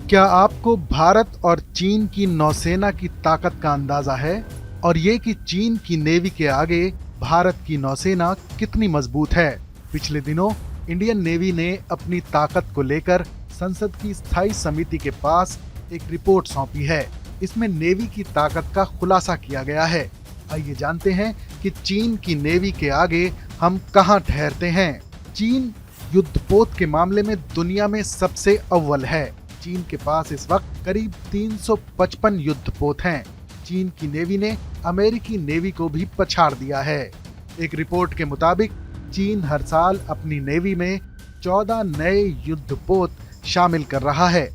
क्या आपको भारत और चीन की नौसेना की ताकत का अंदाजा है? और ये कि चीन की नेवी के आगे भारत की नौसेना कितनी मजबूत है? पिछले दिनों इंडियन नेवी ने अपनी ताकत को लेकर संसद की स्थायी समिति के पास एक रिपोर्ट सौंपी है। इसमें नेवी की ताकत का खुलासा किया गया है। आइए जानते हैं कि चीन की नेवी के आगे हम कहां ठहरते हैं। चीन युद्धपोत के मामले में दुनिया में सबसे अव्वल है। चीन के पास इस वक्त करीब 355 युद्धपोत हैं। चीन की नेवी ने अमेरिकी नेवी को भी पछाड़ दिया है। एक रिपोर्ट के मुताबिक चीन हर साल अपनी नेवी में 14 नए युद्धपोत शामिल कर रहा है,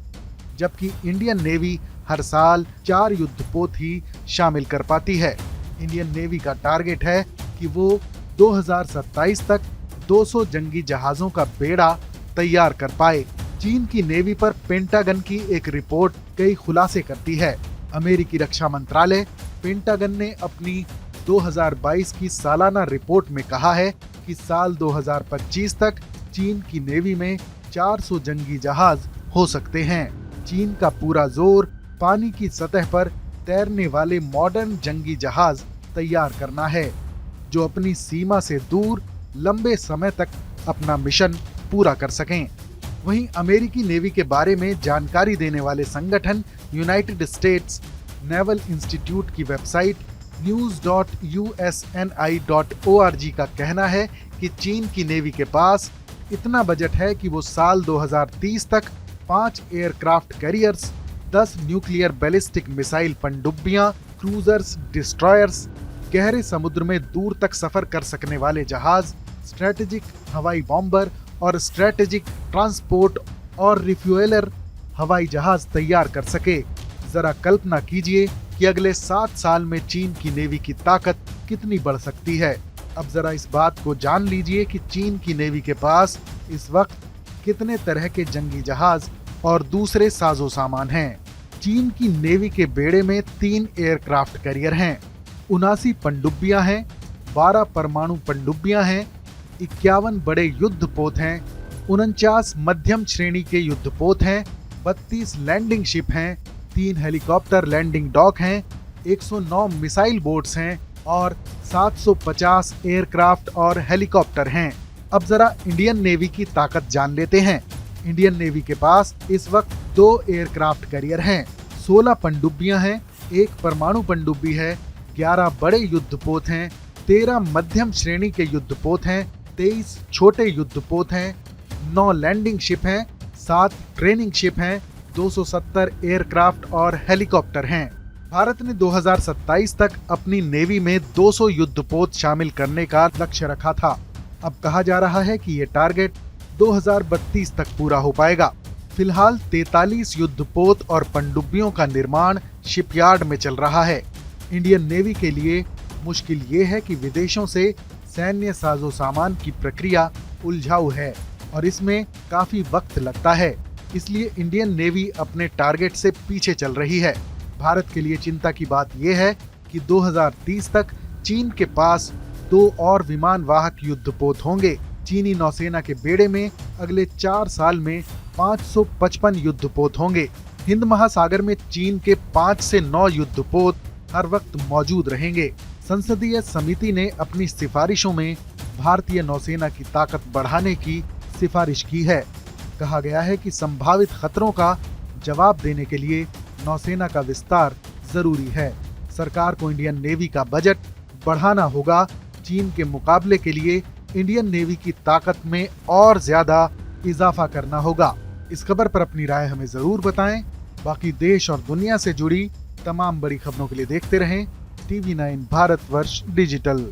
जबकि इंडियन नेवी हर साल 4 युद्धपोत ही शामिल कर पाती है। इंडियन नेवी का टारगेट है कि वो 2027 तक 200 जंगी जहाजों का बेड़ा तैयार कर पाए। चीन की नेवी पर पेंटागन की एक रिपोर्ट कई खुलासे करती है। अमेरिकी रक्षा मंत्रालय पेंटागन ने अपनी 2022 की सालाना रिपोर्ट में कहा है कि साल 2025 तक चीन की नेवी में 400 जंगी जहाज हो सकते हैं। चीन का पूरा जोर पानी की सतह पर तैरने वाले मॉडर्न जंगी जहाज तैयार करना है, जो अपनी सीमा से दूर लंबे समय तक अपना मिशन पूरा कर सकें। वहीं अमेरिकी नेवी के बारे में जानकारी देने वाले संगठन यूनाइटेड स्टेट्स नेवल इंस्टीट्यूट की वेबसाइट news.usni.org का कहना है कि चीन की नेवी के पास इतना बजट है कि वो साल 2030 तक 5 aircraft carriers, 10 nuclear ballistic missile पनडुब्बियां, क्रूजर्स, डिस्ट्रॉयर्स, गहरे समुद्र में दूर तक सफर कर सकने वाले जहाज, स्ट्रेटेजिक हवाई बॉम्बर और स्ट्रेटेजिक ट्रांसपोर्ट और रिफ्यूएलर हवाई जहाज तैयार कर सके। जरा कल्पना कीजिए कि अगले 7 साल में चीन की नेवी की ताकत कितनी बढ़ सकती है। अब जरा इस बात को जान लीजिए कि चीन की नेवी के पास इस वक्त कितने तरह के जंगी जहाज और दूसरे साजो सामान हैं। चीन की नेवी के बेड़े में 3 एयरक्राफ्ट कैरियर हैं, 79 पनडुब्बियां हैं, 12 परमाणु पनडुब्बियां हैं, 51 बड़े युद्धपोत हैं, 49 मध्यम श्रेणी के युद्धपोत हैं, 32 लैंडिंग शिप हैं, 3 हेलीकॉप्टर लैंडिंग डॉक हैं, 109 मिसाइल बोट्स हैं और 750 एयरक्राफ्ट और हेलीकॉप्टर हैं। अब जरा इंडियन नेवी की ताकत जान लेते हैं। इंडियन नेवी के पास इस वक्त 2 एयरक्राफ्ट कैरियर हैं, 16 पनडुब्बियां हैं, 1 परमाणु पनडुब्बी है, 11 बड़े युद्धपोत हैं, 13 मध्यम श्रेणी के युद्धपोत हैं, 23 छोटे युद्धपोत हैं, 9 लैंडिंग शिप हैं, 7 ट्रेनिंग शिप हैं, 270 एयरक्राफ्ट और हेलीकॉप्टर हैं। भारत ने 2027 तक अपनी नेवी में 200 युद्धपोत शामिल करने का लक्ष्य रखा था। अब कहा जा रहा है कि ये टारगेट 2032 तक पूरा हो पाएगा। फिलहाल 43 युद्धपोत और पनडुब्बियों का निर्माण शिपयार्ड में चल रहा है। इंडियन नेवी के लिए मुश्किल ये है कि विदेशों से सैन्य साजो सामान की प्रक्रिया उलझाऊ है और इसमें काफी वक्त लगता है। इसलिए इंडियन नेवी अपने टारगेट से पीछे चल रही है। भारत के लिए चिंता की बात यह है कि 2030 तक चीन के पास 2 और विमान वाहक युद्धपोत होंगे। चीनी नौसेना के बेड़े में अगले 4 साल में 555 युद्धपोत होंगे। हिंद महासागर में चीन के 5 से 9 युद्धपोत हर वक्त मौजूद रहेंगे। संसदीय समिति ने अपनी सिफारिशों में भारतीय नौसेना की ताकत बढ़ाने की सिफारिश की है। कहा गया है कि संभावित खतरों का जवाब देने के लिए नौसेना का विस्तार जरूरी है। सरकार को इंडियन नेवी का बजट बढ़ाना होगा। चीन के मुकाबले के लिए इंडियन नेवी की ताकत में और ज्यादा इजाफा करना होगा। इस खबर पर अपनी राय हमें जरूर बताएं। बाकी देश और दुनिया से जुड़ी तमाम बड़ी खबरों के लिए देखते रहें TV9 भारतवर्ष डिजिटल।